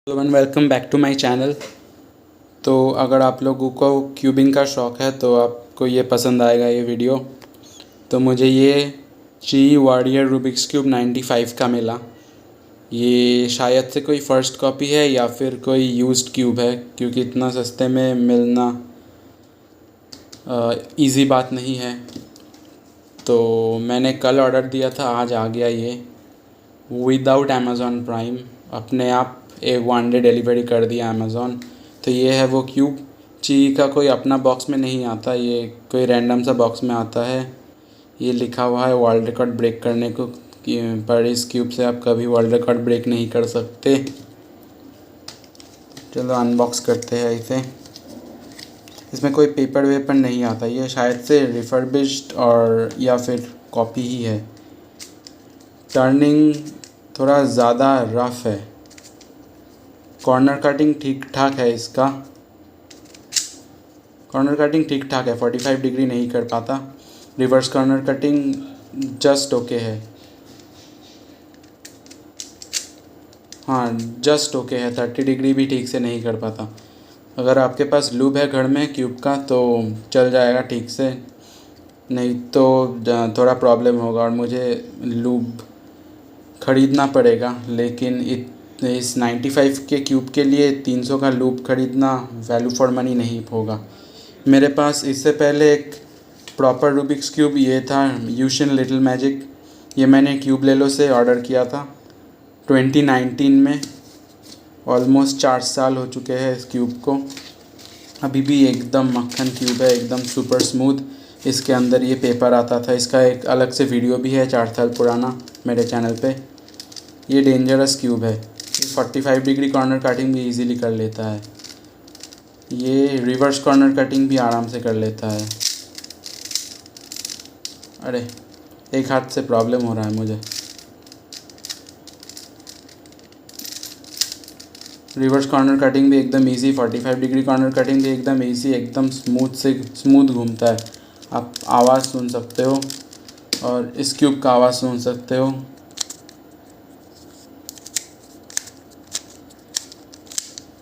Hello and welcome back to my channel. तो अगर आप लोगों को क्यूबिंग का शौक़ है तो आपको ये पसंद आएगा ये वीडियो। तो मुझे ये ची वॉरियर रूबिक्स क्यूब 95 का मिला। ये शायद से कोई फ़र्स्ट कॉपी है या फिर कोई यूज्ड क्यूब है, क्योंकि इतना सस्ते में मिलना इजी बात नहीं है। तो मैंने कल ऑर्डर दिया था, आज आ गया ये विदाउट अमेज़ॉन प्राइम। अपने आप एक 1 डे डिलीवरी कर दिया अमेज़ॉन। तो ये है वो क्यूब। ची का कोई अपना बॉक्स में नहीं आता, ये कोई रैंडम सा बॉक्स में आता है। ये लिखा हुआ है वर्ल्ड रिकॉर्ड ब्रेक करने को, पर इस क्यूब से आप कभी वर्ल्ड रिकॉर्ड ब्रेक नहीं कर सकते। चलो अनबॉक्स करते हैं इसे। इसमें कोई पेपर वेपर नहीं आता, ये शायद से रिफर्बिश्ड और या फिर कॉपी ही है। टर्निंग थोड़ा ज़्यादा रफ़ है। कॉर्नर कटिंग ठीक ठाक है इसका। कॉर्नर कटिंग ठीक ठाक है, 45 डिग्री नहीं कर पाता। Reverse corner cutting just okay है। हाँ, जस्ट ओके है। 30 डिग्री भी ठीक से नहीं कर पाता। अगर आपके पास लूब है घर में क्यूब का तो चल जाएगा ठीक से, नहीं तो थोड़ा प्रॉब्लम होगा और मुझे लूब ख़रीदना पड़ेगा। लेकिन इस 95 के क्यूब के लिए 300 का लूब ख़रीदना वैल्यू फॉर मनी नहीं होगा। मेरे पास इससे पहले एक प्रॉपर रूबिक्स क्यूब ये था, यूशिन लिटिल मैजिक। ये मैंने क्यूब लेलो से ऑर्डर किया था 2019 में। ऑलमोस्ट 4 साल हो चुके हैं इस क्यूब को। अभी भी एकदम मक्खन क्यूब है, एकदम सुपर स्मूथ। इसके अंदर ये पेपर आता था। इसका एक अलग से वीडियो भी है 4 साल पुराना मेरे चैनल पे। ये डेंजरस क्यूब है। 45 डिग्री कॉर्नर कटिंग भी इजीली कर लेता है। ये रिवर्स कॉर्नर कटिंग भी आराम से कर लेता है। अरे एक हाथ से प्रॉब्लम हो रहा है मुझे। रिवर्स कॉर्नर कटिंग भी एकदम इजी, 45 डिग्री कॉर्नर कटिंग भी एकदम इजी, एकदम स्मूथ घूमता है। आप आवाज़ सुन सकते हो और इस क्यूब का आवाज़ सुन सकते हो।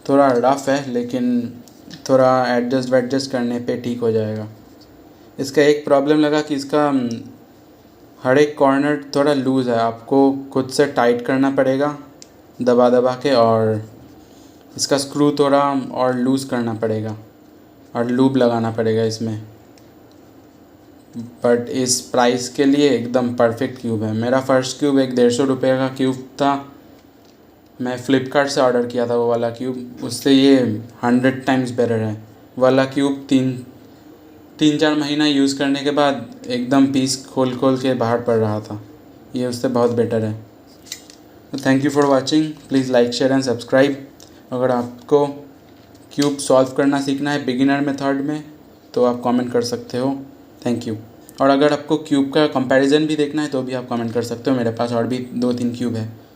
थोड़ा रफ़ है लेकिन थोड़ा एडजस्ट करने पे ठीक हो जाएगा। इसका एक प्रॉब्लम लगा कि इसका हर एक कॉर्नर थोड़ा लूज़ है। आपको खुद से टाइट करना पड़ेगा दबा दबा के, और इसका स्क्रू थोड़ा और लूज़ करना पड़ेगा और लूब लगाना पड़ेगा इसमें। बट इस प्राइस के लिए एकदम परफेक्ट क्यूब है। मेरा फ़र्स्ट क्यूब एक 150 रुपये का क्यूब था। मैं फ़्लिपकार्ट से ऑर्डर किया था वो वाला क्यूब। उससे ये 100 टाइम्स बेटर है। वाला क्यूब 3-4 महीना यूज़ करने के बाद एकदम पीस खोल के बाहर पड़ रहा था। ये उससे बहुत बेटर है। Thank you for watching. Please like share and subscribe. अगर आपको क्यूब सॉल्व करना सीखना है बिगिनर मेथड में तो आप कमेंट कर सकते हो। Thank you. और अगर आपको क्यूब का कंपैरिजन भी देखना है तो भी आप कमेंट कर सकते हो। मेरे पास और भी 2-3 क्यूब है।